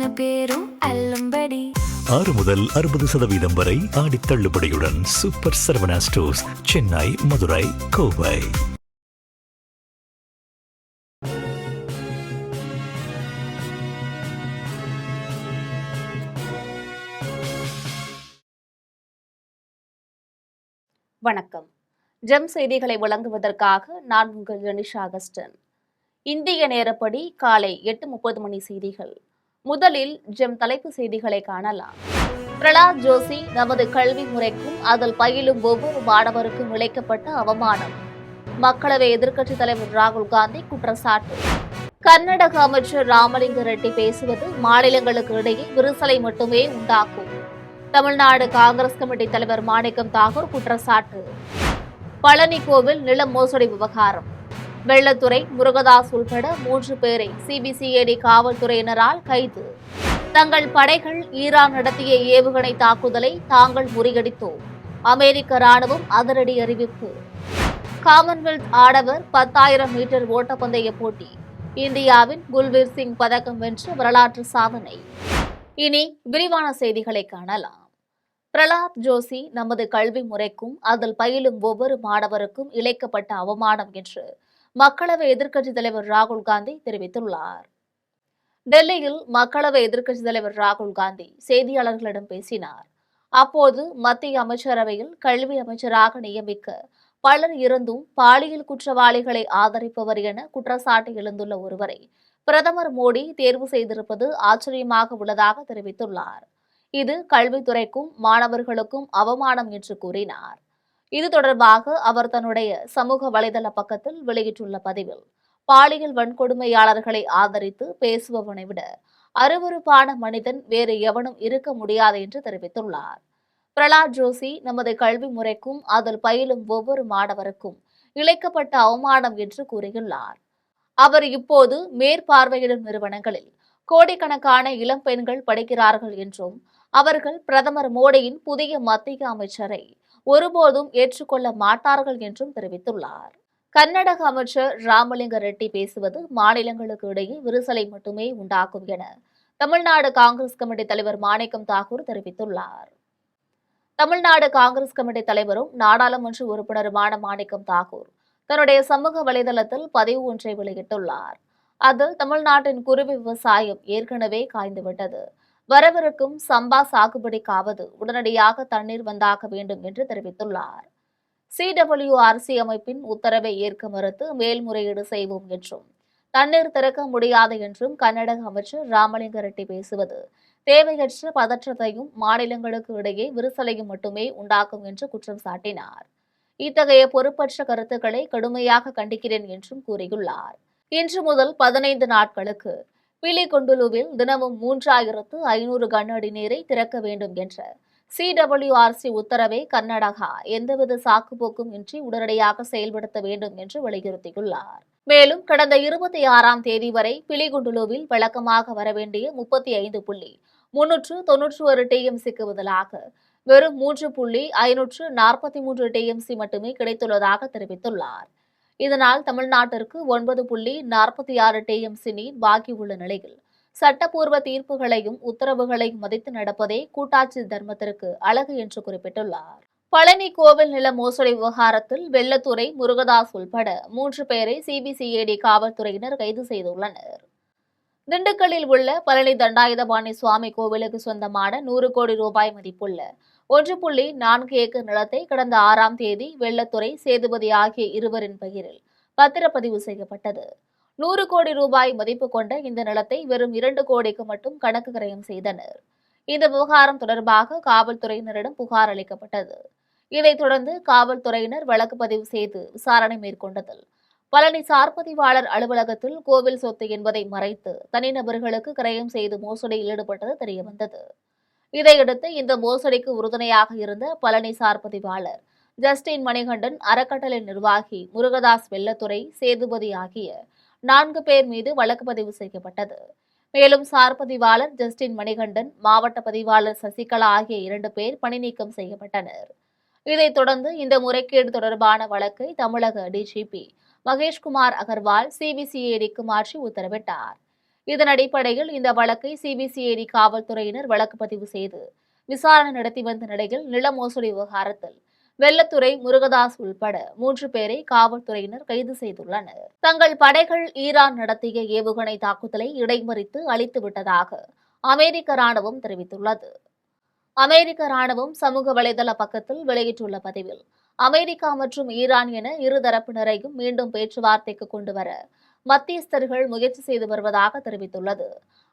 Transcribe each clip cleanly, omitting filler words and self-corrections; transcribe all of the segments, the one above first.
அத்தனை பேரும் அல்லும்படி 6 முதல் 60% வரை ஆடி தள்ளுபடியுடன் சூப்பர் சரவணா ஸ்டோர்ஸ், சென்னை, மதுரை, கோவை. வணக்கம். ஜெம் செய்திகளை வழங்குவதற்காக நான் உங்கள் ஜெனிஷா அகஸ்டன். இந்திய நேரப்படி காலை 8:30 மணி செய்திகள். முதலில் ஜெம் தலைப்பு செய்திகளை காணலாம். பிரலாத் ஜோஷி நமது கல்வி முறைக்கும் அதில் பயிலும் ஒவ்வொரு மாணவருக்கும் இழைக்கப்பட்ட அவமானம். மக்களவை எதிர்க்கட்சித் தலைவர் ராகுல் காந்தி குற்றச்சாட்டு. கர்நாடக அமைச்சர் ராமலிங்க ரெட்டி பேசுவது மாநிலங்களுக்கு இடையே விரிசலை மட்டுமே உண்டாக்கும். தமிழ்நாடு காங்கிரஸ் கமிட்டி தலைவர் மாணிக்கம் தாகூர் குற்றச்சாட்டு. பழனி கோவில் நில மோசடி விவகாரம். வெள்ளத்துறை, முருகதாஸ் உள்பட 3 பேரை சிபிசிஐடி காவல்துறையினரால் கைது. தங்கள் படைகள் ஈரான் நடத்திய ஏவுகணை தாக்குதலை தாங்கள் முறியடித்தோம். அமெரிக்க ராணுவம் அதிரடி அறிவிப்பு. காமன்வெல்த் ஆடவர் 10,000 மீட்டர் ஓட்டப்பந்தய போட்டி. இந்தியாவின் குல்வீர் சிங் பதக்கம் வென்று வரலாற்று சாதனை. இனி விரிவான செய்திகளை காணலாம். பிரலாத் ஜோஷி நமது கல்வி முறைக்கும் அதில் பயிலும் ஒவ்வொரு மாணவருக்கும் இழைக்கப்பட்ட அவமானம் என்று மக்களவை எதிர்க்கட்சித் தலைவர் ராகுல் காந்தி தெரிவித்துள்ளார். டெல்லியில் மக்களவை எதிர்க்கட்சித் தலைவர் ராகுல் காந்தி செய்தியாளர்களிடம் பேசினார். அப்போது மத்திய அமைச்சரவையில் கல்வி அமைச்சராக நியமிக்க பலர் இருந்தும் பாலியல் குற்றவாளிகளை ஆதரிப்பவர் என குற்றச்சாட்டு எழுந்துள்ள ஒருவரை பிரதமர் மோடி தேர்வு செய்திருப்பது ஆச்சரியமாக உள்ளதாக தெரிவித்துள்ளார். இது கல்வித்துறைக்கும் மாணவர்களுக்கும் அவமானம் என்று கூறினார். இது தொடர்பாக அவர் தன்னுடைய சமூக வலைதள பக்கத்தில் வெளியிட்டுள்ள பதிவில், பாலியல் வன்கொடுமையாளர்களை ஆதரித்து பேசுபவனை விட அருவருப்பான மனிதன் வேறு எவனும் இருக்க முடியாது என்று தெரிவித்துள்ளார். பிரலாத் ஜோஷி நமது கல்வி முறைக்கும் அதில் பயிலும் ஒவ்வொரு மாணவருக்கும் இழைக்கப்பட்ட அவமானம் என்று கூறியுள்ளார். அவர் இப்போது மேற்பார்வையிடும் நிறுவனங்களில் கோடிக்கணக்கான இளம் பெண்கள் படிக்கிறார்கள் என்றும் அவர்கள் பிரதமர் மோடியின் புதிய மத்திய அமைச்சரை ஒருபோதும் ஏற்றுக்கொள்ள மாட்டார்கள் என்றும் தெரிவித்துள்ளார். கர்நாடக அமைச்சர் ராமலிங்க ரெட்டி பேசுவது மாநிலங்களுக்கு இடையே விரிசலை மட்டுமே உண்டாக்கும் என தமிழ்நாடு காங்கிரஸ் கமிட்டி தலைவர் மாணிக்கம் தாகூர் தெரிவித்துள்ளார். தமிழ்நாடு காங்கிரஸ் கமிட்டி தலைவரும் நாடாளுமன்ற உறுப்பினருமான மாணிக்கம் தாகூர் தன்னுடைய சமூக வலைதளத்தில் பதிவு ஒன்றை வெளியிட்டுள்ளார். அதில் தமிழ்நாட்டின் குருவி விவசாயம் ஏற்கனவே காய்ந்துவிட்டது. வரவிருக்கும் சம்பா சாகுபடிக்காவது உடனடியாக தண்ணீர் வந்தாக வேண்டும் என்று தெரிவித்துள்ளார். CWRC அமைப்பின் உத்தரவை ஏற்க மறுத்து மேல்முறையீடு செய்வோம் என்றும் தண்ணீர் திறக்க முடியாது என்றும் கர்நாடக அமைச்சர் ராமலிங்க ரெட்டி பேசுவது தேவையற்ற பதற்றத்தையும் மாநிலங்களுக்கு இடையே விரிசலையும் மட்டுமே உண்டாக்கும் என்று குற்றம் சாட்டினார். இத்தகைய பொறுப்பற்ற கருத்துக்களை கடுமையாக கண்டிக்கிறேன் என்றும் கூறியுள்ளார். இன்று முதல் 15 நாட்களுக்கு பிலிகுண்டுலுவில் தினமும் 3,500 கன அடி நீரை திறக்க வேண்டும் என்ற CWRC உத்தரவை கர்நாடகா எந்தவித சாக்குப்போக்கும் இன்றி உடனடியாக செயல்படுத்த வேண்டும் என்று வலியுறுத்தியுள்ளார். மேலும் கடந்த 26ஆம் தேதி வரை பிலிகுண்டுலுவில் வழக்கமாக வரவேண்டிய 35.391 TMCக்கு பதிலாக வெறும் 3.543 TMC மட்டுமே கிடைத்துள்ளதாக தெரிவித்துள்ளார். இதனால் தமிழ்நாட்டிற்கு 9.46 TMC நீர் பாக்கி உள்ள நிலையில் சட்டப்பூர்வ தீர்ப்புகளையும் உத்தரவுகளையும் மதித்து நடப்பதே கூட்டாட்சி தர்மத்திற்கு அழகு என்று குறிப்பிட்டுள்ளார். பழனி கோவில் நில மோசடி விவகாரத்தில் வெள்ளத்துறை, முருகதாஸ் உள்பட 3 பேரை சிபிசிஐடி காவல்துறையினர் கைது செய்துள்ளனர். திண்டுக்கல்லில் உள்ள பழனி தண்டாயுதபாணி சுவாமி கோவிலுக்கு சொந்தமான 100 கோடி ரூபாய் மதிப்புள்ள 1.4 ஏக்கர் நிலத்தை கடந்த 6ஆம் தேதி வெள்ளத்துறை, சேதுபதி ஆகிய இருவரின் பெயரில் பத்திரப்பதிவு செய்யப்பட்டது. 100 கோடி ரூபாய் மதிப்பு கொண்ட இந்த நிலத்தை வெறும் 2 கோடிக்கு மட்டும் கணக்கு கிரயம் செய்தனர். இந்த விவகாரம் தொடர்பாக காவல்துறையினரிடம் புகார் அளிக்கப்பட்டது. இதைத் தொடர்ந்து காவல்துறையினர் வழக்கு பதிவு செய்து விசாரணை மேற்கொண்டதில் பழனி சார்பதிவாளர் அலுவலகத்தில் கோவில் சொத்து என்பதை மறைத்து தனிநபர்களுக்கு கிரயம் செய்து மோசடியில் ஈடுபட்டது தெரியவந்தது. இதையடுத்து இந்த மோசடிக்கு உறுதுணையாக இருந்த பழனி சார்பதிவாளர் ஜஸ்டின் மணிகண்டன், அறக்கட்டளை நிர்வாகி முருகதாஸ், வெள்ளத்துறை, சேதுபதி ஆகிய 4 பேர் மீது வழக்கு பதிவு செய்யப்பட்டது. மேலும் சார்பதிவாளர் ஜஸ்டின் மணிகண்டன், மாவட்ட பதிவாளர் சசிகலா ஆகிய 2 பேர் பணிநீக்கம் செய்யப்பட்டனர். இதைத் தொடர்ந்து இந்த முறைகேடு தொடர்பான வழக்கை தமிழக டிஜிபி மகேஷ்குமார் அகர்வால் சிபிசிஐடிக்கு மாற்றி உத்தரவிட்டார். இதன் அடிப்படையில் இந்த வழக்கை சிபிசிஐடி காவல்துறையினர் வழக்கு பதிவு செய்து விசாரணை நடத்தி வந்த நிலையில் நில மோசடி விவகாரத்தில் வெள்ளத்துறை, முருகதாஸ் உள்பட 3 பேரை காவல்துறையினர் கைது செய்துள்ளனர். தங்கள் படைகள் ஈரான் நடத்திய ஏவுகணை தாக்குதலை இடைமறித்து அழித்து விட்டதாக அமெரிக்க ராணுவம் தெரிவித்துள்ளது. அமெரிக்க ராணுவம் சமூக வலைதள பக்கத்தில் வெளியிட்டுள்ள பதிவில், அமெரிக்கா மற்றும் ஈரான் என இருதரப்பினரையும் மீண்டும் பேச்சுவார்த்தைக்கு கொண்டுவர மத்தியஸ்தர்கள் முயற்சி செய்து வருவதாக தெரிவித்துள்ளது.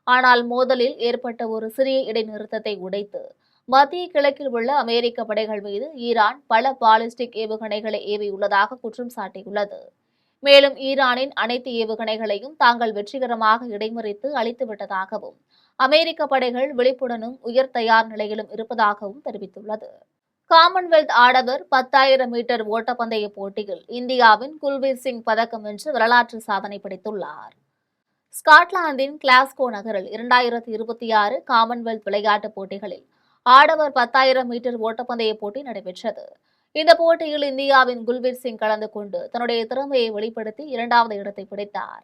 ஆனால் மோதலில் ஏற்பட்ட ஒரு சிறிய இடைநிறுத்தத்தை உடைத்து மத்திய கிழக்கில் உள்ள அமெரிக்க படைகள் மீது ஈரான் பல பாலிஸ்டிக் ஏவுகணைகளை ஏவியுள்ளதாக குற்றம் சாட்டியுள்ளது. மேலும் ஈரானின் அனைத்து ஏவுகணைகளையும் தாங்கள் வெற்றிகரமாக இடைமறித்து அழித்துவிட்டதாகவும் அமெரிக்க படைகள் விழிப்புடனும் உயர் தயார் நிலையிலும் இருப்பதாகவும் தெரிவித்துள்ளது. காமன்வெல்த் ஆடவர் 10,000 மீட்டர் ஓட்டப்பந்தய போட்டியில் இந்தியாவின் குல்வீர் சிங் பதக்கம் வென்று வரலாற்று சாதனை படைத்துள்ளார். ஸ்காட்லாந்தின் கிளாஸ்கோ நகரில் 2026 காமன்வெல்த் விளையாட்டுப் போட்டிகளில் ஆடவர் 10,000 மீட்டர் ஓட்டப்பந்தய போட்டி நடைபெற்றது. இந்த போட்டியில் இந்தியாவின் குல்வீர் சிங் கலந்து கொண்டு தன்னுடைய திறமையை வெளிப்படுத்தி 2வது இடத்தை பிடித்தார்.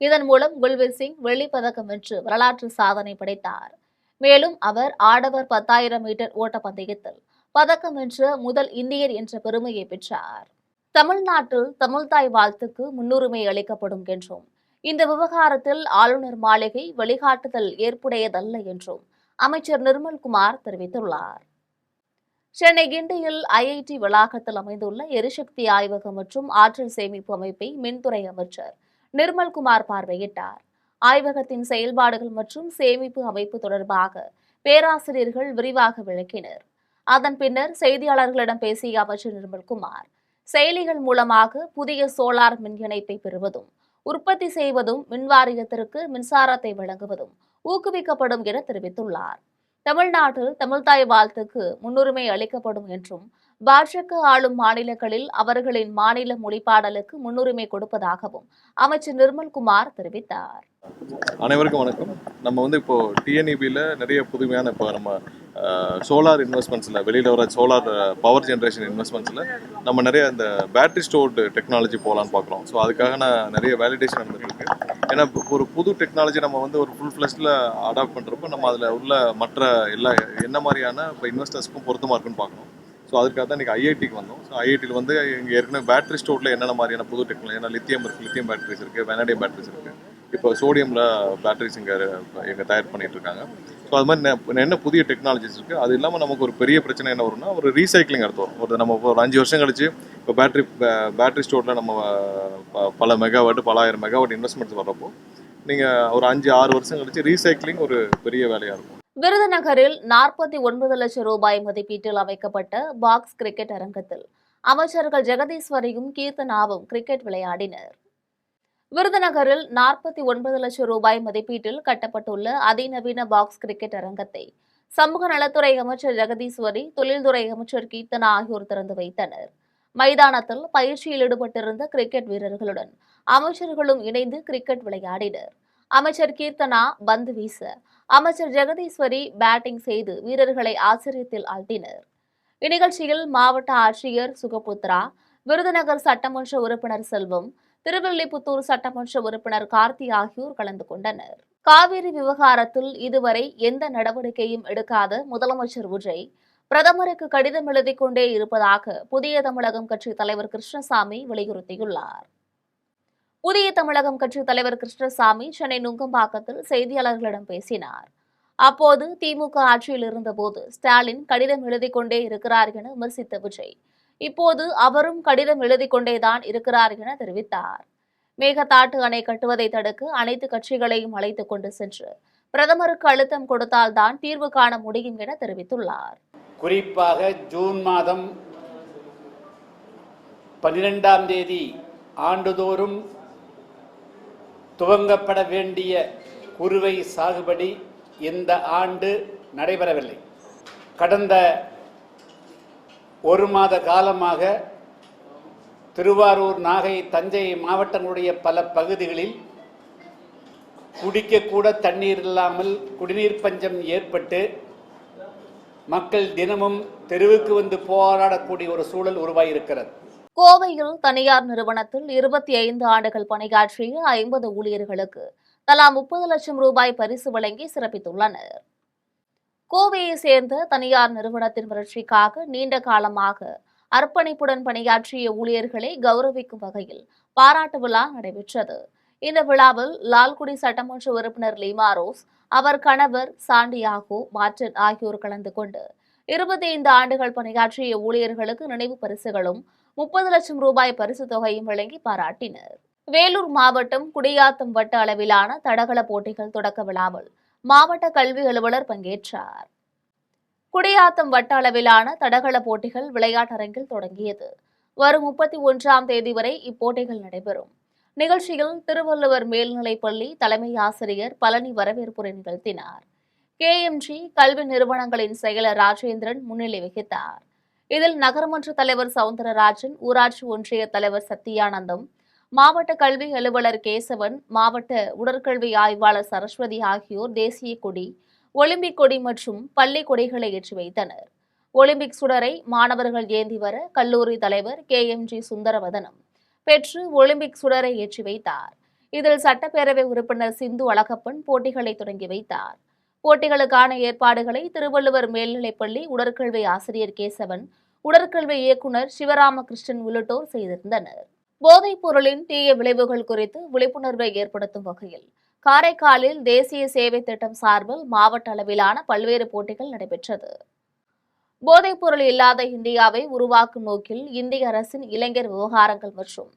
இதன் மூலம் குல்வீர் சிங் வெள்ளிப் பதக்கம் வென்று வரலாற்று சாதனை படைத்தார். மேலும் அவர் ஆடவர் 10,000 மீட்டர் ஓட்டப்பந்தயத்தில் பதக்கம் வென்ற முதல் இந்தியர் என்ற பெருமையை பெற்றார். தமிழ்நாட்டில் தமிழ்தாய் வாழ்த்துக்கு முன்னுரிமை அளிக்கப்படும் என்றும் இந்த விவகாரத்தில் ஆளுநர் மாளிகை வழிகாட்டுதல் ஏற்புடையதல்ல என்றும் அமைச்சர் நிர்மல்குமார் தெரிவித்துள்ளார். சென்னை கிண்டியில் ஐஐடி வளாகத்தில் அமைந்துள்ள எரிசக்தி ஆய்வகம் மற்றும் ஆற்றல் சேமிப்பு அமைப்பை மின்துறை அமைச்சர் நிர்மல்குமார் பார்வையிட்டார். ஆய்வகத்தின் செயல்பாடுகள் மற்றும் சேமிப்பு அமைப்பு தொடர்பாக பேராசிரியர்கள் விரிவாக விளக்கினர். அதன் பின்னர் செய்தியாளர்களிடம் பேசிய அமைச்சர் நிர்மல்குமார், செயலிகள் மூலமாக புதிய சோலார் மின் இணைப்பை பெறுவதும் உற்பத்தி செய்வதும் மின்வாரியத்திற்கு மின்சாரத்தை வழங்குவதும் ஊக்குவிக்கப்படும் என தெரிவித்துள்ளார். தமிழ்நாட்டில் தமிழ்தாய் வாழ்த்துக்கு முன்னுரிமை அளிக்கப்படும் என்றும் பாஜக ஆளும் மாநிலங்களில் அவர்களின் மாநில மொழிப்பாடலுக்கு முன்னுரிமை கொடுப்பதாகவும் அமைச்சர் நிர்மல்குமார் தெரிவித்தார். அனைவருக்கும் வணக்கம். நம்ம இப்போ டிஎன்இபியில் நிறைய புதுமையான இப்போ நம்ம சோலார் இன்வெஸ்ட்மெண்ட்ஸில் வெளியில் வர சோலார் பவர் ஜென்ரேஷன் இன்வெஸ்ட்மெண்ட்ஸில் நம்ம நிறைய இந்த பேட்டரி ஸ்டோர்டு டெக்னாலஜி போகலான்னு பார்க்குறோம். ஸோ அதுக்காக நிறைய வேலிடேஷன் நடந்துருக்கு. ஏன்னா ஒரு புது டெக்னாலஜி நம்ம ஒரு ஃபுல் ஃப்ளெஷ்டில் அடாப்ட் பண்ணுறப்போ நம்ம அதில் உள்ள மற்ற என்ன மாதிரியான இப்போ இன்வெஸ்டர்ஸ்க்கும் பொருத்தமாக இருக்குன்னு பார்க்கணும். ஸோ அதுக்காக தான் இன்றைக்கி ஐஐடிக்கு வந்தோம். ஸோ ஐஐடியில் இங்கே ஏற்கனவே பேட்டரி ஸ்டோரில் என்னென்ன மாதிரியான புது டெக்னாலஜி, ஏன்னா லித்தியம் பேட்டரிஸ் இருக்குது, வெனடியம் பேட்டரிஸ் இருக்குது, இப்போ சோடியமில் பேட்டரிஸ் எங்கே தயார் பண்ணிகிட்டு இருக்காங்க. ஸோ அது மாதிரி என்ன புதிய டெக்னாலஜிஸ் இருக்குது. அது இல்லாமல் நமக்கு ஒரு பெரிய பிரச்சனை என்ன வரும்னா ஒரு ரீசைக்ளிங் அடுத்து நம்ம ஒரு 5 வருஷம் கழிச்சு இப்போ பேட்டரி ஸ்டோரில் நம்ம பல மெகாவாட், பல ஆயிரம் மெகாவாட் இன்வெஸ்ட்மெண்ட்ஸ் வர்றப்போ நீங்கள் ஒரு 5-6 வருஷம் கழிச்சு ரீசைக்ளிங் ஒரு பெரிய வேலையாக இருக்கும். விருதுநகரில் 49 லட்சம் ரூபாய் மதிப்பீட்டில் அமைக்கப்பட்ட பாக்ஸ் கிரிக்கெட் அரங்கத்தில் அமைச்சர்கள் ஜெகதீஸ்வரியும் கீர்த்தனாவும் கிரிக்கெட் விளையாடினர். விருதுநகரில் 49 லட்சம் ரூபாய் மதிப்பீட்டில் கட்டப்பட்டுள்ள அதிநவீன பாக்ஸ் கிரிக்கெட் அரங்கத்தை சமூக நலத்துறை அமைச்சர் ஜெகதீஸ்வரி, தொழில்துறை அமைச்சர் கீர்த்தனா ஆகியோர் திறந்து வைத்தனர். மைதானத்தில் பயிற்சியில் ஈடுபட்டிருந்த கிரிக்கெட் வீரர்களுடன் அமைச்சர்களும் இணைந்து கிரிக்கெட் விளையாடினர். அமைச்சர் கீர்த்தனா பந்து வீச, அமைச்சர் ஜெகதீஸ்வரி பேட்டிங் செய்து வீரர்களை ஆச்சரியத்தில் ஆழ்த்தினர். இந்நிகழ்ச்சியில் மாவட்ட ஆட்சியர் சுகபுத்ரா, விருதுநகர் சட்டமன்ற உறுப்பினர் செல்வம், திருவில்லிபுத்தூர் சட்டமன்ற உறுப்பினர் கார்த்தி ஆகியோர் கலந்து கொண்டனர். காவிரி விவகாரத்தில் இதுவரை எந்த நடவடிக்கையும் எடுக்காத முதலமைச்சர் விஜய் பிரதமருக்கு கடிதம் எழுதிக் கொண்டே இருப்பதாக புதிய தமிழகம் கட்சி தலைவர் கிருஷ்ணசாமி வலியுறுத்தியுள்ளார். புதிய தமிழகம் கட்சி தலைவர் கிருஷ்ணசாமி சென்னை நுங்கம்பாக்கத்தில் செய்தியாளர்களிடம் பேசினார். அப்போது திமுக ஆட்சியில் இருந்தபோது ஸ்டாலின் கடிதம் எழுதிக் கொண்டே இருக்கிறார் என விமர்சித்த விஜய், இப்போது அவரும் கடிதம் எழுதிக் கொண்டேதான் இருக்கிறார் என தெரிவித்தார். மேகதாட்டு அணை கட்டுவதை தடுக்க அனைத்து கட்சிகளையும் அழைத்துக் கொண்டு சென்று பிரதமருக்கு அழுத்தம் கொடுத்தால்தான் தீர்வு காண முடியும் என தெரிவித்துள்ளார். குறிப்பாக ஜூன் மாதம் 12ஆம் தேதி ஆண்டுதோறும் துவங்கப்பட வேண்டிய குறுவை சாகுபடி இந்த ஆண்டு நடைபெறவில்லை. கடந்த ஒரு மாத காலமாக திருவாரூர், நாகை, தஞ்சை மாவட்டங்களுடைய பல பகுதிகளில் குடிக்கக்கூட தண்ணீர் இல்லாமல் குடிநீர் பஞ்சம் ஏற்பட்டு மக்கள் தினமும் தெருவுக்கு வந்து போராடக்கூடிய ஒரு சூழல் உருவாகியிருக்கிறது. கோவையில் தனியார் நிறுவனத்தில் 25 ஆண்டுகள் பணியாற்றிய 50 ஊழியர்களுக்கு தலா 30 லட்சம் ரூபாய் பரிசு வழங்கி சிறப்பித்துள்ளனர். கோவையை சேர்ந்த தனியார் நிறுவனத்தின் வளர்ச்சிக்காக நீண்ட காலமாக அர்ப்பணிப்புடன் பணியாற்றிய ஊழியர்களை கௌரவிக்கும் வகையில் பாராட்டு விழா நடைபெற்றது. இந்த விழாவில் லால்குடி சட்டமன்ற உறுப்பினர் லீமா ரோஸ், அவர் கணவர் சாண்டியாகோ மார்டின் ஆகியோர் கலந்து கொண்டு 25 ஆண்டுகள் பணியாற்றிய ஊழியர்களுக்கு நினைவு பரிசுகளும் 30 லட்சம் ரூபாய் பரிசு தொகையும் வழங்கி பாராட்டினர். வேலூர் மாவட்டம் குடியாத்தம் வட்ட அளவிலான தடகள போட்டிகள் தொடக்க விழாவில் மாவட்ட கல்வி அலுவலர் பங்கேற்றார். குடியாத்தம் வட்ட அளவிலான தடகள போட்டிகள் விளையாட்டரங்கில் தொடங்கியது. வரும் 31ஆம் தேதி வரை இப்போட்டிகள் நடைபெறும். நிகழ்ச்சியில் திருவள்ளுவர் மேல்நிலைப்பள்ளி தலைமை ஆசிரியர் பழனி வரவேற்புரை நிகழ்த்தினார். KMG கல்வி நிறுவனங்களின் செயலர் ராஜேந்திரன் முன்னிலை வகித்தார். இதில் நகரமன்ற தலைவர் சவுந்தரராஜன், ஊராட்சி ஒன்றிய தலைவர் சத்தியானந்தம், மாவட்ட கல்வி அலுவலர் கேசவன், மாவட்ட உடற்கல்வி ஆய்வாளர் சரஸ்வதி ஆகியோர் தேசிய கொடி, ஒலிம்பிக் கொடி மற்றும் பள்ளி கொடிகளை ஏற்றி வைத்தனர். ஒலிம்பிக் சுடரை மாணவர்கள் ஏந்தி வர கல்லூரி தலைவர் KMG சுந்தரவதனம் பெற்று ஒலிம்பிக் சுடரை ஏற்றி வைத்தார். இதில் சட்டப்பேரவை உறுப்பினர் சிந்து அழகப்பன் போட்டிகளை தொடங்கி வைத்தார். போட்டிகளுக்கான ஏற்பாடுகளை திருவள்ளுவர் மேல்நிலைப்பள்ளி உடற்கல்வி ஆசிரியர் கேசவன், உடற்கல்வி இயக்குநர் சிவராமகிருஷ்ணன் உள்ளிட்டோர் செய்திருந்தனர். போதைப் பொருளின் தீய விளைவுகள் குறித்து விழிப்புணர்வை ஏற்படுத்தும் வகையில் காரைக்காலில் தேசிய சேவை திட்டம் சார்பில் மாவட்ட அளவிலான பல்வேறு போட்டிகள் நடைபெற்றது. போதைப் பொருள் இல்லாத இந்தியாவை உருவாக்கும் நோக்கில் இந்திய அரசின் இளைஞர் விவகாரங்கள் மற்றும்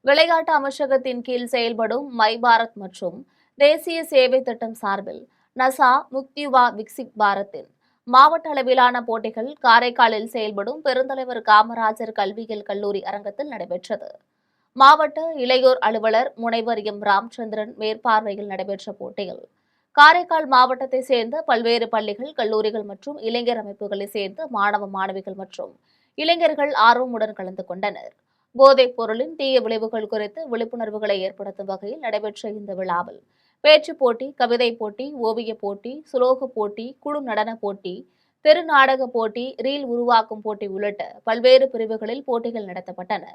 விளையாட்டு அமைச்சகத்தின் கீழ் செயல்படும் மை பாரத் மற்றும் தேசிய சேவை திட்டம் சார்பில் நசா முக்தியுவா விக்சித் பாரத்தின் மாவட்ட அளவிலான போட்டிகள் காரைக்காலில் செயல்படும் பெருந்தலைவர் காமராஜர் கல்வியியல் கல்லூரி அரங்கத்தில் நடைபெற்றது. மாவட்ட இளையோர் அலுவலர் முனைவர் எம் ராமச்சந்திரன் மேற்பார்வையில் நடைபெற்ற போட்டியில் காரைக்கால் மாவட்டத்தை சேர்ந்த பல்வேறு பள்ளிகள், கல்லூரிகள் மற்றும் இளைஞர் அமைப்புகளை சேர்ந்த மாணவ மாணவிகள் மற்றும் இளைஞர்கள் ஆர்வமுடன் கலந்து கொண்டனர். போதைப் பொருளின் தீய விளைவுகள் குறித்து விழிப்புணர்வுகளை ஏற்படுத்தும் வகையில் நடைபெற்ற இந்த விழாவில் பேச்சுப் போட்டி, கவிதை போட்டி, ஓவியப் போட்டி, சுலோக போட்டி, குழு நடன போட்டி, தெரு நாடக போட்டி, ரீல் உருவாக்கும் போட்டி உள்ளிட்ட பல்வேறு பிரிவுகளில் போட்டிகள் நடத்தப்பட்டன.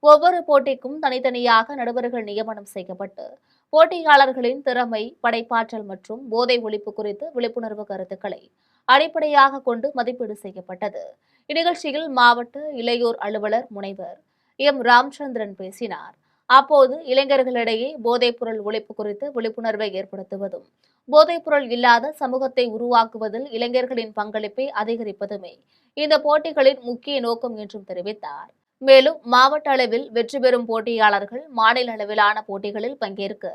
ஒவ்வொரு போட்டிக்கும் தனித்தனியாக நடுவர்கள் நியமனம் செய்யப்பட்டு போட்டியாளர்களின் திறமை, படைப்பாற்றல் மற்றும் போதை ஒழிப்பு குறித்து விழிப்புணர்வு கருத்துக்களை அடிப்படையாக கொண்டு மதிப்பீடு செய்யப்பட்டது. இந்நிகழ்ச்சியில் மாவட்ட இளையோர் அலுவலர் முனைவர் எம் ராமச்சந்திரன் பேசினார். அப்போது இளைஞர்களிடையே போதைப்பொருள் ஒழிப்பு குறித்து விழிப்புணர்வை ஏற்படுத்துவதும், போதைப்பொருள் இல்லாத சமூகத்தை உருவாக்குவதில் இளைஞர்களின் பங்களிப்பை அதிகரிப்பதுமே இந்த போட்டிகளின் முக்கிய நோக்கம் என்றும் தெரிவித்தார். மேலும் மாவட்ட அளவில் வெற்றி பெறும் போட்டியாளர்கள் மாநில அளவிலான போட்டிகளில் பங்கேற்க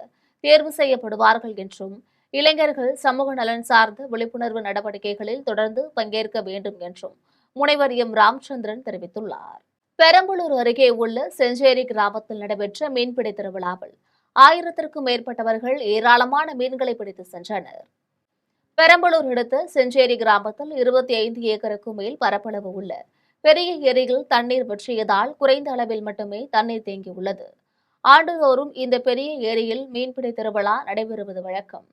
தேர்வு செய்யப்படுவார்கள் என்றும், இளைஞர்கள் சமூக நலன் சார்ந்த விழிப்புணர்வு நடவடிக்கைகளில் தொடர்ந்து பங்கேற்க வேண்டும் என்றும் முனைவர் எம் ராமச்சந்திரன் தெரிவித்துள்ளார். பெரம்பலூர் அருகே உள்ள செஞ்சேரி கிராமத்தில் நடைபெற்ற மீன்பிடி திருவிழாவில் 1000க்கும் மேற்பட்டவர்கள் ஏராளமான மீன்களை பிடித்து சென்றனர். பெரம்பலூர் அடுத்த செஞ்சேரி கிராமத்தில் 25 ஏக்கருக்கும் மேல் பரப்பளவு உள்ள பெரிய ஏரியில் தண்ணீர் வற்றியதால் குறைந்த அளவில் மட்டுமே தண்ணீர் தேங்கியுள்ளது. ஆண்டுதோறும் இந்த பெரிய ஏரியில் மீன்பிடி திருவிழா நடைபெறுவது வழக்கம்.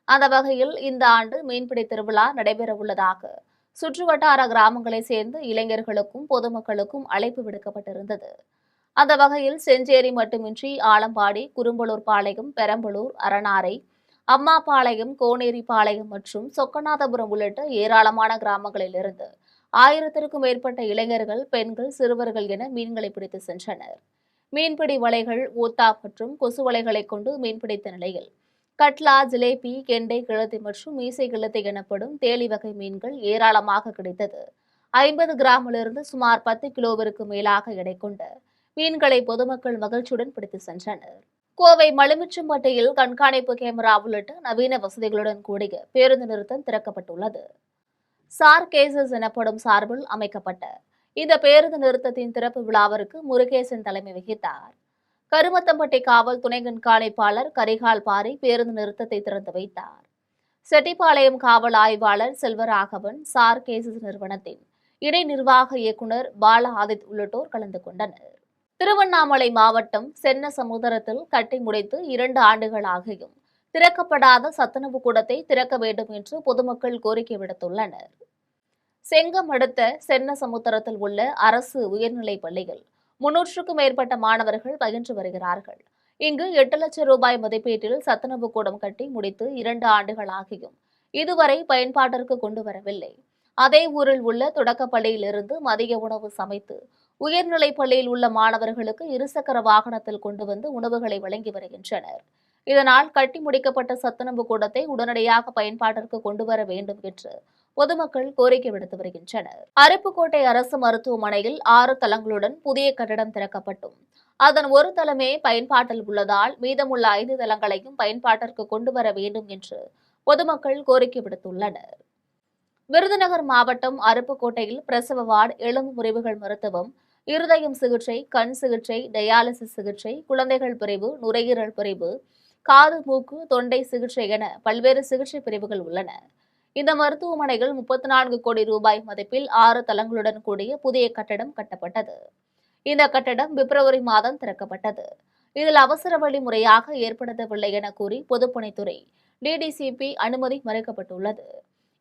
அந்த வகையில் இந்த ஆண்டு மீன்பிடி திருவிழா நடைபெறவுள்ளதாக சுற்றுவட்டார கிராமங்களைச் சேர்ந்த இளைஞர்களுக்கும் பொதுமக்களுக்கும் அழைப்பு விடுக்கப்பட்டிருந்தது. அந்த வகையில் செஞ்சேரி மட்டுமின்றி ஆலம்பாடி, குரும்பலூர் பாளையம், பெரம்பலூர், அரணாரை, அம்மாபாளையம், கோனேரிபாளையம் மற்றும் சொக்கநாதபுரம் உள்ளிட்ட ஏராளமான கிராமங்களிலிருந்து 1000க்கும் மேற்பட்ட இளைஞர்கள், பெண்கள், சிறுவர்கள் என மீன்களை பிடித்து சென்றனர். மீன்பிடி வலைகள், ஊத்தா மற்றும் கொசு வலைகளை கொண்டு மீன்பிடித்த நிலையில் கட்லா, ஜிலேபி, கெண்டை கிழத்தி மற்றும் மீசை கிழத்தி எனப்படும் தேளி வகை மீன்கள் ஏராளமாக கிடைத்தது. 50 கிராமிலிருந்து சுமார் 10 கிலோவிற்கு மேலாக எடை கொண்ட மீன்களை பொதுமக்கள் மகிழ்ச்சியுடன் பிடித்து சென்றனர். கோவை மலுமிச்சம்பட்டியில் கண்காணிப்பு கேமரா உள்ளிட்ட நவீன வசதிகளுடன் கூடிய பேருந்து நிறுத்தம் திறக்கப்பட்டுள்ளது. சார் கேசஸ் எனப்படும் சார்பில் அமைக்கப்பட்ட இந்த பேருந்து நிறுத்தத்தின் திறப்பு விழாவிற்கு முருகேசன் தலைமை வகித்தார். கருமத்தம்பட்டி காவல் துணை கண்காணிப்பாளர் கரிகால் பாரி பேருந்து நிறுத்தத்தை திறந்து வைத்தார். செட்டிப்பாளையம் காவல் ஆய்வாளர் செல்வராகவன், சார் கேசஸ் நிறுவனத்தின் இணை நிர்வாக இயக்குநர் பாலா ஆதித் உள்ளிட்டோர் கலந்து கொண்டனர். திருவண்ணாமலை மாவட்டம் சென்ன சமுத்திரத்தில் கட்டி முடித்து 2 ஆண்டுகள் ஆகியும் திறக்கப்படாத சத்துணவு கூடத்தை திறக்க வேண்டும் என்று பொதுமக்கள் கோரிக்கை விடுத்துள்ளனர். செங்கம் அடுத்த சென்ன சமுத்திரத்தில் உள்ள அரசு உயர்நிலைப் பள்ளியில் 300க்கும் மேற்பட்ட மாணவர்கள் பயின்று வருகிறார்கள். இங்கு 8 லட்சம் ரூபாய் மதிப்பீட்டில் சத்துணவு கூடம் கட்டி முடித்து 2 ஆண்டுகள் ஆகியும் இதுவரை பயன்பாட்டிற்கு கொண்டு வரவில்லை. அதே ஊரில் உள்ள தொடக்கப் பள்ளியிலிருந்து மதிய உணவு சமைத்து உயர்நிலைப் பள்ளியில் உள்ள மாணவர்களுக்கு இருசக்கர வாகனத்தில் கொண்டு வந்து உணவுகளை வழங்கி வருகின்றனர். இதனால் கட்டி முடிக்கப்பட்ட சத்துணவு கூடத்தை உடனடியாக பயன்பாட்டிற்கு கொண்டு வர வேண்டும் என்று பொதுமக்கள் கோரிக்கை விடுத்து வருகின்றனர். அருப்புக்கோட்டை அரசு மருத்துவமனையில் 6 தளங்களுடன் புதிய கட்டடம் திறக்கப்பட்டும் அதன் ஒரு தளமே பயன்பாட்டில் உள்ளதால் மீதமுள்ள 5 தளங்களையும் பயன்பாட்டிற்கு கொண்டு வர வேண்டும் என்று பொதுமக்கள் கோரிக்கை விடுத்துள்ளனர். விருதுநகர் மாவட்டம் அருப்புக்கோட்டையில் பிரசவ வார்டு, எலும்பு முறிவுகள் மருத்துவம், இருதயம் சிகிச்சை, கண் சிகிச்சை, டயாலிசிஸ் சிகிச்சை, குழந்தைகள் பிரிவு, நுரையீரல் பிரிவு, காது, மூக்கு, தொண்டை சிகிச்சை என பல்வேறு சிகிச்சை பிரிவுகள் உள்ளன. இந்த மருத்துவமனைகள் 34 கோடி ரூபாய் மதிப்பில் 6 தளங்களுடன் கூடிய புதிய கட்டடம் கட்டப்பட்டது. இந்த கட்டடம் பிப்ரவரி மாதம் திறக்கப்பட்டது. இதில் அவசர வழி முறையாக ஏற்படுத்தவில்லை என கூறி பொதுப்பணித்துறை டிடிசிபி அனுமதி மறுக்கப்பட்டுள்ளது.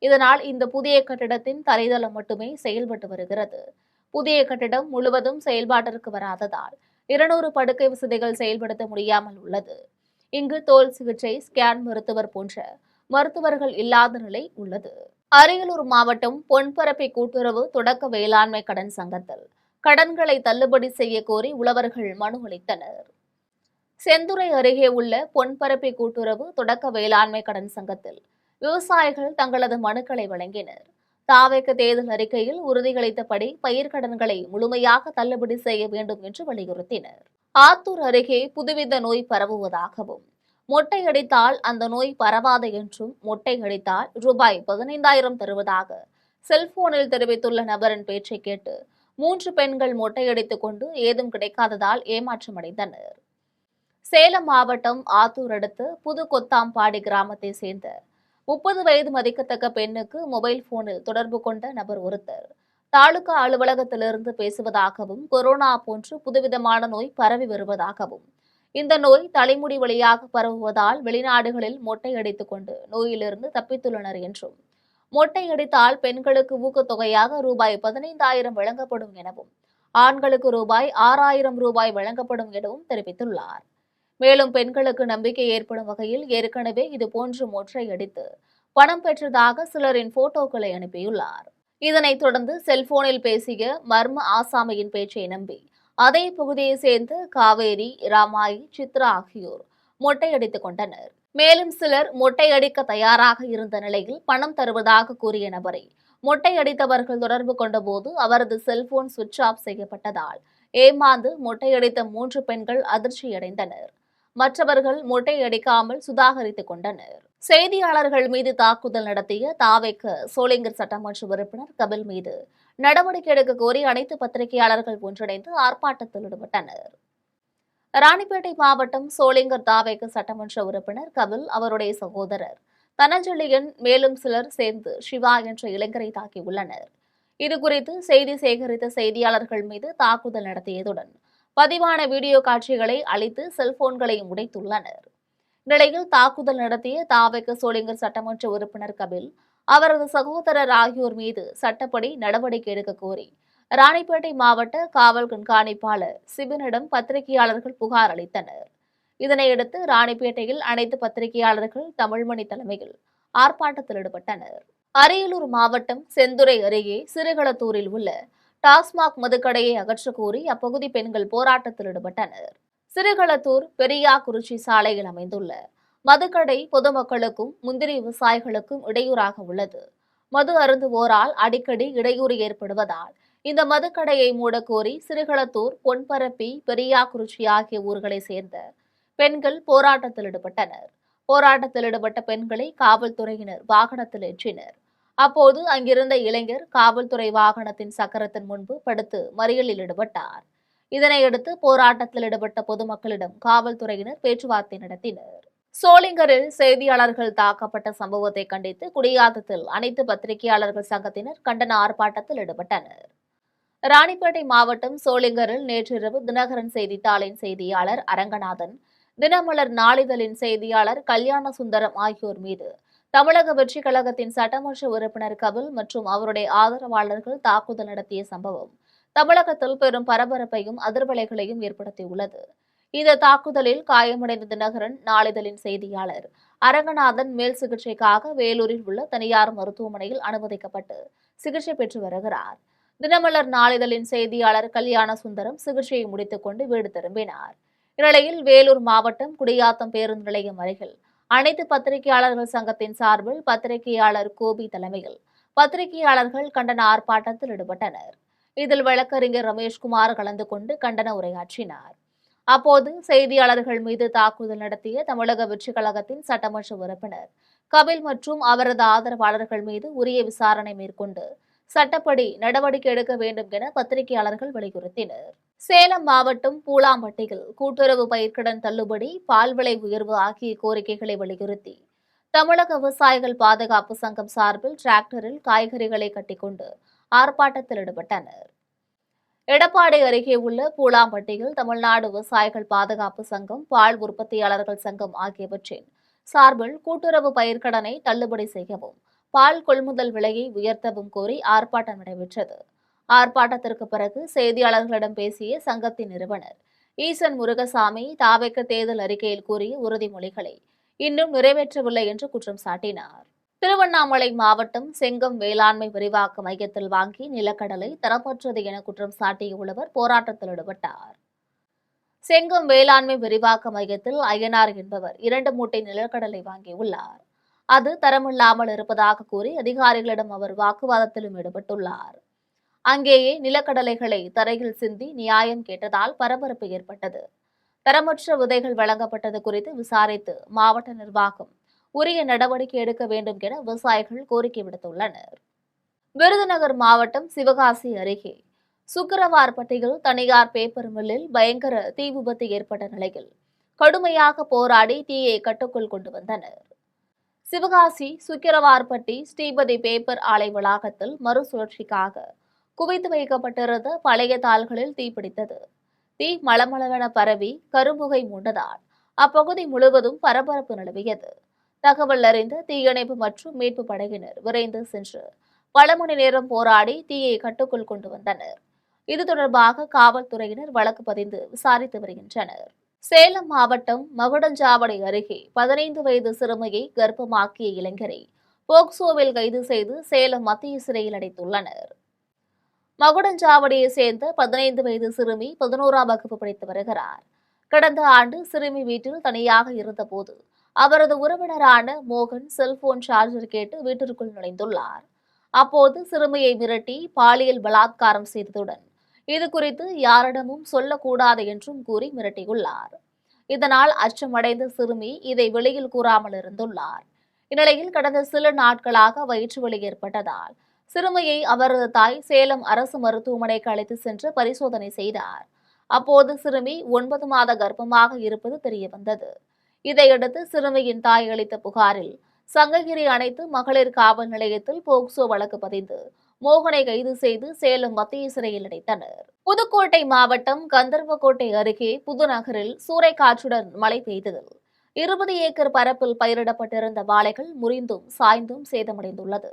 இதனால் இந்த புதிய கட்டடத்தின் தரைதளம் மட்டுமே செயல்பட்டு வருகிறது. புதிய கட்டடம் முழுவதும் செயல்பாட்டிற்கு வராததால் 200 படுக்கை வசதிகள் செயல்படுத்த முடியாமல் உள்ளது. இங்கு தோல் சிகிச்சை, ஸ்கேன் மருத்துவர் போன்ற மருத்துவர்கள் இல்லாத நிலை உள்ளது. அரியலூர் மாவட்டம் பொன்பரப்பி கூட்டுறவு தொடக்க வேளாண்மை கடன் சங்கத்தில் கடன்களை தள்ளுபடி செய்ய கோரி உழவர்கள் மனு அளித்தனர். செந்துறை அருகே உள்ள பொன்பரப்பி கூட்டுறவு தொடக்க வேளாண்மை கடன் சங்கத்தில் விவசாயிகள் தங்களது மனுக்களை வழங்கினர். தாவேக தேர்தல் அறிக்கையில் உறுதியளித்தபடி பயிர்க்கடன்களை முழுமையாக தள்ளுபடி செய்ய வேண்டும் என்று வலியுறுத்தினர். ஆத்தூர் அருகே புதுவித நோய் பரவுவதாகவும் மொட்டை அடித்தால் அந்த நோய் பரவாது என்றும் மொட்டை அடித்தால் ரூபாய் 15,000 தருவதாக செல்போனில் தெரிவித்துள்ள நபரின் பேச்சை கேட்டு 3 பெண்கள் மொட்டையடித்துக் கொண்டு ஏதும் கிடைக்காததால் ஏமாற்றமடைந்தனர். சேலம் மாவட்டம் ஆத்தூர் அடுத்த புது கொத்தாம்பாடி கிராமத்தை சேர்ந்த 30 வயது மதிக்கத்தக்க பெண்ணுக்கு மொபைல் போனில் தொடர்பு கொண்ட நபர் ஒருத்தர் தாலுகா அலுவலகத்திலிருந்து பேசுவதாகவும் கொரோனா போன்று புதுவிதமான நோய் பரவி வருவதாகவும் இந்த நோய் தலைமுடி வழியாக பரவுவதால் வெளிநாடுகளில் மொட்டை அடித்துக் கொண்டு நோயிலிருந்து தப்பித்துள்ளனர் என்றும் மொட்டை அடித்தால் பெண்களுக்கு ஊக்கத்தொகையாக ரூபாய் 15,000 வழங்கப்படும் எனவும் ஆண்களுக்கு ரூபாய் 6,000 ரூபாய் வழங்கப்படும் எனவும் தெரிவித்துள்ளார். மேலும் பெண்களுக்கு நம்பிக்கை ஏற்படும் வகையில் ஏற்கனவே இதுபோன்று மொட்டை அடித்து பணம் பெற்றதாக சிலரின் போட்டோக்களை அனுப்பியுள்ளார். இதனைத் தொடர்ந்து செல்போனில் பேசிய மர்ம ஆசாமியின் பேச்சை நம்பி அதே பகுதியை சேர்ந்த காவேரி, ராமாயி, சித்ரா ஆகியோர் மொட்டையடித்துக் கொண்டனர். மேலும் சிலர் மொட்டையடிக்க தயாராக இருந்த நிலையில் பணம் தருவதாக கூறிய நபரை மொட்டையடித்தவர்கள் தொடர்பு கொண்டபோது அவரது செல்போன் சுவிட்ச் ஆஃப் செய்யப்பட்டதால் ஏமாந்து மொட்டையடித்த 3 பெண்கள் அதிர்ச்சியடைந்தனர். மற்றவர்கள் மொட்டையடிக்காமல் சுதாகரித்துக் கொண்டனர். செய்தியாளர்கள் மீது தாக்குதல் நடத்திய தாவேக சோளிங்கர் சட்டமன்ற உறுப்பினர் கபில் மீது நடவடிக்கை எடுக்க கோரி அனைத்து பத்திரிகையாளர்கள் ஒன்றிணைந்து ஆர்ப்பாட்டத்தில் ஈடுபட்டனர். ராணிப்பேட்டை மாவட்டம் சோளிங்கர் தாவேக சட்டமன்ற உறுப்பினர் கபில், அவருடைய சகோதரர் தனஞ்செழியன், மேலும் சிலர் சேர்ந்து சிவா என்ற இளைஞரை தாக்கியுள்ளனர். இதுகுறித்து செய்தி சேகரித்த செய்தியாளர்கள் மீது தாக்குதல் நடத்தியதுடன் பதிவான வீடியோ காட்சிகளை அளித்து செல்போன்களையும் உடைத்துள்ளனர். நிலையில் தாக்குதல் நடத்திய தாவேக சோளிங்கர் சட்டமன்ற உறுப்பினர் கபில், அவரது சகோதரர் ஆகியோர் மீது சட்டப்படி நடவடிக்கை எடுக்க கோரி ராணிப்பேட்டை மாவட்ட காவல் கண்காணிப்பாளர் சிபினிடம் பத்திரிகையாளர்கள் புகார் அளித்தனர். இதனையடுத்து ராணிப்பேட்டையில் அனைத்து பத்திரிகையாளர்கள் தமிழ்மணி தலைமையில் ஆர்ப்பாட்டத்தில் ஈடுபட்டனர். அரியலூர் மாவட்டம் செந்துறை அருகே சிறுகளத்தூரில் உள்ள டாஸ்மாக் மதுக்கடையை அகற்றக் கோரி அப்பகுதி பெண்கள் போராட்டத்தில் ஈடுபட்டனர். சிறுகளத்தூர் பெரியாக்குறிச்சி சாலையில் அமைந்துள்ள மதுக்கடை பொதுமக்களுக்கும் முந்திரி விவசாயிகளுக்கும் இடையூறாக உள்ளது. மது அருந்துவோரால் அடிக்கடி இடையூறு ஏற்படுவதால் இந்த மதுக்கடையை மூடக்கோரி சிறுகளத்தூர், பொன்பரப்பி, பெரியாக்குறிச்சி ஆகிய ஊர்களை சேர்ந்த பெண்கள் போராட்டத்தில் ஈடுபட்டனர். போராட்டத்தில் ஈடுபட்ட பெண்களை காவல்துறையினர் வாகனத்தில் ஏற்றினர். அப்போது அங்கிருந்த இளைஞர் காவல்துறை வாகனத்தின் சக்கரத்தின் முன்பு படுத்து மறியலில் ஈடுபட்டார். இதனையடுத்து போராட்டத்தில் ஈடுபட்ட பொதுமக்களிடம் காவல்துறையினர் பேச்சுவார்த்தை நடத்தினர். சோளிங்கரில் செய்தியாளர்கள் தாக்கப்பட்ட சம்பவத்தை கண்டித்து குடியாத்தத்தில் அனைத்து பத்திரிகையாளர்கள் சங்கத்தினர் கண்டன ஆர்ப்பாட்டத்தில் ஈடுபட்டனர். ராணிப்பேட்டை மாவட்டம் சோளிங்கரில் நேற்றிரவு தினகரன் செய்தித்தாளின் செய்தியாளர் அரங்கநாதன், தினமலர் நாளிதழின் செய்தியாளர் கல்யாண சுந்தரம் ஆகியோர் மீது தமிழக வெற்றிக் கழகத்தின் சட்டமன்ற உறுப்பினர் கபில் மற்றும் அவருடைய ஆதரவாளர்கள் தாக்குதல் நடத்திய சம்பவம் தமிழகத்தில் பெரும் பரபரப்பையும் அதிர்வலைகளையும் ஏற்படுத்தியுள்ளது. இந்த தாக்குதலில் காயமடைந்த தினகரன் நாளிதழின் செய்தியாளர் அரங்கநாதன் மேல் சிகிச்சைக்காக வேலூரில் உள்ள தனியார் மருத்துவமனையில் அனுமதிக்கப்பட்டு சிகிச்சை பெற்று வருகிறார். தினமலர் நாளிதழின் செய்தியாளர் கல்யாண சுந்தரம் சிகிச்சையை முடித்துக் கொண்டு வீடு திரும்பினார். இந்நிலையில் வேலூர் மாவட்டம் குடியாத்தம் பேருந்து நிலையம் அருகில் அனைத்து பத்திரிகையாளர்கள் சங்கத்தின் சார்பில் பத்திரிகையாளர் கோபி தலைமையில் பத்திரிகையாளர்கள் கண்டன ஆர்ப்பாட்டத்தில் ஈடுபட்டனர். இதில் வழக்கறிஞர் ரமேஷ்குமார் கலந்து கொண்டு கண்டன உரையாற்றினார். அப்போது செய்தியாளர்கள் மீது தாக்குதல் நடத்திய தமிழக வெற்றிக் கழகத்தின் சட்டமன்ற உறுப்பினர் கபில் மற்றும் அவரது ஆதரவாளர்கள் மீது உரிய விசாரணை மேற்கொண்டு சட்டப்படி நடவடிக்கை எடுக்க வேண்டும் என பத்திரிகையாளர்கள் வலியுறுத்தினர். சேலம் மாவட்டம் பூலாம்பட்டியில் கூட்டுறவு பயிர்க்கடன் தள்ளுபடி, பால் விலை உயர்வு ஆகிய கோரிக்கைகளை வலியுறுத்தி தமிழக விவசாயிகள் பாதுகாப்பு சங்கம் சார்பில் டிராக்டரில் காய்கறிகளை கட்டிக்கொண்டு ஆர்ப்பாட்டத்தில் ஈடுபட்டனர். எடப்பாடி அருகே உள்ள பூலாம்பட்டியில் தமிழ்நாடு விவசாயிகள் பாதுகாப்பு சங்கம், பால் உற்பத்தியாளர்கள் சங்கம் ஆகியவற்றின் சார்பில் கூட்டுறவு பயிர்க்கடனை தள்ளுபடி செய்யவும், பால் கொள்முதல் விலையை உயர்த்தவும் கோரி ஆர்ப்பாட்டம் நடைபெற்றது. ஆர்ப்பாட்டத்திற்கு பிறகு செய்தியாளர்களிடம் பேசிய சங்கத்தின் நிறுவனர் ஈசன் முருகசாமி தாவேக்க தேர்தல் அறிக்கையில் கூறிய உறுதிமொழிகளை இன்னும் நிறைவேற்றவில்லை என்று குற்றம் சாட்டினார். திருவண்ணாமலை மாவட்டம் செங்கம் வேளாண்மை விரிவாக்க மையத்தில் வாங்கி நிலக்கடலை தரமற்றது என குற்றம் சாட்டிய உழவர் போராட்டத்தில் ஈடுபட்டார். செங்கம் வேளாண்மை விரிவாக்க மையத்தில் ஐயனார் என்பவர் 2 மூட்டை நிலக்கடலை வாங்கியுள்ளார். அது தரமில்லாமல் இருப்பதாக கூறி அதிகாரிகளிடம் அவர் வாக்குவாதத்திலும் ஈடுபட்டுள்ளார். அங்கேயே நிலக்கடலைகளை தரையில் சிந்தி நியாயம் கேட்டதால் பரபரப்பு ஏற்பட்டது. தரமற்ற விதைகள் வழங்கப்பட்டது குறித்து விசாரித்து மாவட்ட நிர்வாகம் உரிய நடவடிக்கை எடுக்க வேண்டும் என விவசாயிகள் கோரிக்கை விடுத்துள்ளனர். விருதுநகர் மாவட்டம் சிவகாசி அருகே சுக்கிரவார்பட்டியில் தனியார் பேப்பர் மில்லில் பயங்கர தீ விபத்து ஏற்பட்ட நிலையில் கடுமையாக போராடி தீயை கட்டுக்குள் கொண்டு வந்தனர். சிவகாசி சுக்கிரவார்பட்டி ஸ்ரீபதி பேப்பர் ஆலை வளாகத்தில் மறுசுழற்சிக்காக குவித்து வைக்கப்பட்டிருந்த பழைய தாள்களில் தீப்பிடித்தது. தீ மளமளவென பரவி கரும்புகை மூண்டதால் அப்பகுதி முழுவதும் பரபரப்பு நிலவியது. தகவல் அறிந்த தீயணைப்பு மற்றும் மீட்பு படையினர் விரைந்து சென்று பல மணி நேரம் போராடி தீயை கட்டுக்குள் கொண்டு வந்தனர். இது தொடர்பாக காவல்துறையினர் வழக்கு பதிந்து விசாரித்து வருகின்றனர். சேலம் மாவட்டம் மகுடஞ்சாவடி அருகே 15 வயது சிறுமியை கர்ப்பமாக்கிய இளைஞரை போக்சோவில் கைது செய்து சேலம் மத்திய சிறையில் அடைத்துள்ளனர். மகுடஞ்சாவடியை சேர்ந்த 15 வயது சிறுமி 11ஆம் வகுப்பு படித்து வருகிறார். கடந்த ஆண்டு சிறுமி வீட்டில் தனியாக இருந்தபோது அவரது உறவினரான மோகன் செல்போன் சார்ஜர் கேட்டு வீட்டிற்குள் நுழைந்துள்ளார். அப்போது சிறுமியை மிரட்டி பாலியல் பலாத்காரம் செய்ததுடன் இது குறித்து யாரிடமும் சொல்லக்கூடாது என்றும் கூறி மிரட்டியுள்ளார். இதனால் அச்சமடைந்த சிறுமி இதை வெளியில் கூறாமல் இருந்துள்ளார். இந்நிலையில் கடந்த சில நாட்களாக வயிற்று வலி ஏற்பட்டதால் சிறுமியை அவரது தாய் சேலம் அரசு மருத்துவமனைக்கு அழைத்து சென்று பரிசோதனை செய்தார். அப்போது சிறுமி 9 மாத கர்ப்பமாக இருப்பது தெரியவந்தது. இதையடுத்து சிறுமியின் தாய் அளித்த புகாரில் சங்ககிரி அனைத்து மகளிர் காவல் நிலையத்தில் போக்சோ வழக்கு பதிந்து மோகனை கைது செய்து சேலம் மத்திய சிறையில் அடைத்தனர். புதுக்கோட்டை மாவட்டம் கந்தர்வக்கோட்டை அருகே புதுநகரில் சூறைக்காற்றுடன் மழை பெய்ததில் 20 ஏக்கர் பரப்பில் பயிரிடப்பட்டிருந்த வாழைகள் முறிந்தும் சாய்ந்தும் சேதமடைந்துள்ளது.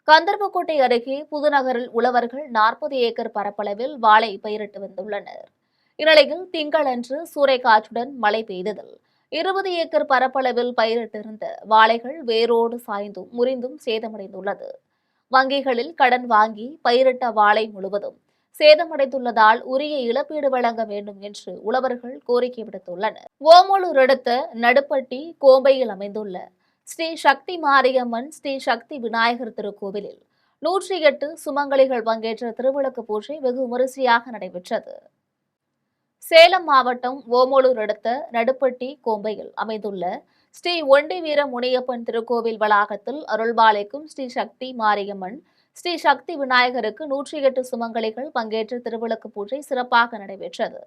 கந்தர்வக்கோட்டை அருகே புதுநகரில் உழவர்கள் 40 ஏக்கர் பரப்பளவில் வாழை பயிரிட்டு வந்துள்ளனர். இந்நிலையில் திங்களன்று சூறைக்காற்றுடன் மழை பெய்ததில் 20 ஏக்கர் பரப்பளவில் பயிரிட்டிருந்த வாழைகள் வேரோடு சாய்ந்தும் முறிந்தும் சேதமடைந்துள்ளது. வங்கிகளில் கடன் வாங்கி பயிரிட்ட வாழை முழுவதும் சேதமடைந்துள்ளதால் உரிய இழப்பீடு வழங்க வேண்டும் என்று உழவர்கள் கோரிக்கை விடுத்துள்ளனர். ஓமலூர் அடுத்த நடுப்பட்டி கோம்பையில் அமைந்துள்ள ஸ்ரீ சக்தி மாரியம்மன் ஸ்ரீ சக்தி விநாயகர் திருக்கோவிலில் 108 சுமங்கலிகள் பங்கேற்ற திருவிளக்கு பூஜை வெகு விமரிசையாக நடைபெற்றது. சேலம் மாவட்டம் ஓமலூர் அடுத்த நடுப்பட்டி கோம்பையில் அமைந்துள்ள ஸ்ரீ ஒண்டி வீர முனியப்பன் திருக்கோவில் வளாகத்தில் அருள்பாலிக்கும் ஸ்ரீ சக்தி மாரியம்மன் ஸ்ரீ சக்தி விநாயகருக்கு 108 சுமங்கலிகள் பங்கேற்ற திருவிளக்கு பூஜை சிறப்பாக நடைபெற்றது.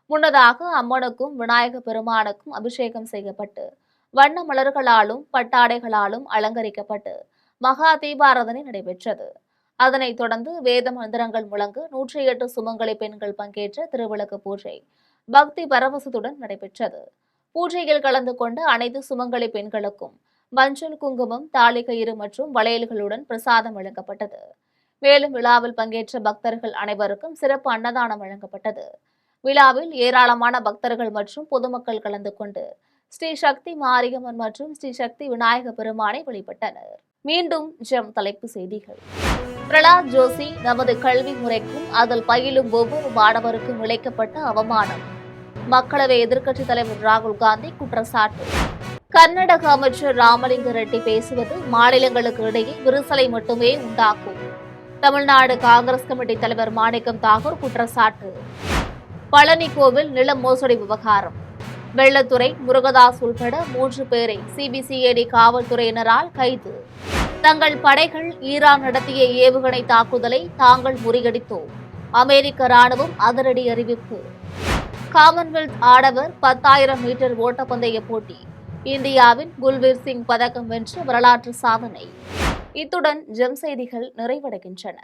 முன்னதாக அம்மனுக்கும் விநாயக பெருமானுக்கும் அபிஷேகம் செய்யப்பட்டு வண்ண மலர்களாலும் பட்டாடைகளாலும் அலங்கரிக்கப்பட்டு மகா தீபாராதனை நடைபெற்றது. அதனைத் தொடர்ந்து வேத மந்திரங்கள் முழங்க 108 சுமங்கலி பெண்கள் பங்கேற்ற திருவிளக்கு பூஜை பக்தி பரவசத்துடன் நடைபெற்றது. பூஜையில் கலந்து கொண்ட அனைத்து சுமங்கலி பெண்களுக்கும் மஞ்சள், குங்குமம், தாலிக்கயிறு மற்றும் வளையல்களுடன் பிரசாதம் வழங்கப்பட்டது. மேலும் விழாவில் பங்கேற்ற பக்தர்கள் அனைவருக்கும் சிறப்பு அன்னதானம் வழங்கப்பட்டது. விழாவில் ஏராளமான பக்தர்கள் மற்றும் பொதுமக்கள் கலந்து கொண்டு ஸ்ரீ சக்தி மாரியம்மன் மற்றும் ஸ்ரீ சக்தி விநாயக பெருமானை வழிபட்டனர். மீண்டும் ஜெம் தலைப்பு செய்திகள். பிரலாத் ஜோஷி நமது கல்வி முறைக்கும் அதில் பயிலும் ஒவ்வொரு மாணவருக்கும் இழைக்கப்பட்ட அவமானம். மக்களவை எதிர்க்கட்சித் தலைவர் ராகுல் காந்தி குற்றச்சாட்டு. கர்நாடக அமைச்சர் ராமலிங்க ரெட்டி பேசுவது மாநிலங்களுக்கு இடையே விரிசலை மட்டுமே உண்டாக்கும். தமிழ்நாடு காங்கிரஸ் கமிட்டி தலைவர் மாணிக்கம் தாகூர் குற்றச்சாட்டு. பழனி கோவில் நில மோசடி விவகாரம். வெள்ளத்துறை, முருகதாஸ் உள்பட 3 பேரை சிபிசிஐடி காவல்துறையினரால் கைது. தங்கள் படைகள் ஈரான் நடத்திய ஏவுகணை தாக்குதலை தாங்கள் முறியடித்தோம். அமெரிக்க ராணுவம் அதிரடி அறிவிப்பு. காமன்வெல்த் ஆடவர் 10,000 மீட்டர் ஓட்டப்பந்தய போட்டி. இந்தியாவின் குல்வீர் சிங் பதக்கம் வென்ற வரலாற்று சாதனை. இத்துடன் ஜெம் செய்திகள் நிறைவடைகின்றன.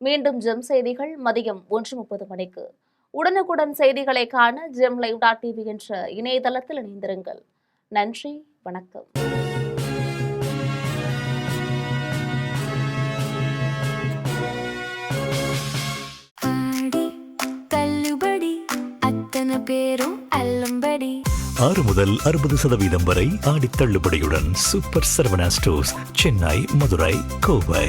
மீண்டும் ஜெம் செய்திகள் மதியம் 1:30 மணிக்கு. உடனுக்குடன் செய்திகளை காண gemlive.tv என்ற இணையதளத்தில் இணைந்திருங்கள். நன்றி, வணக்கம். ஆடி தள்ளுபடி அத்தனை பேரும் அல்லும்படி 6 முதல் 60% வரை ஆடி தள்ளுபடியுடன் சூப்பர் சரவணா ஸ்டோர்ஸ், சென்னை, மதுரை, கோவை.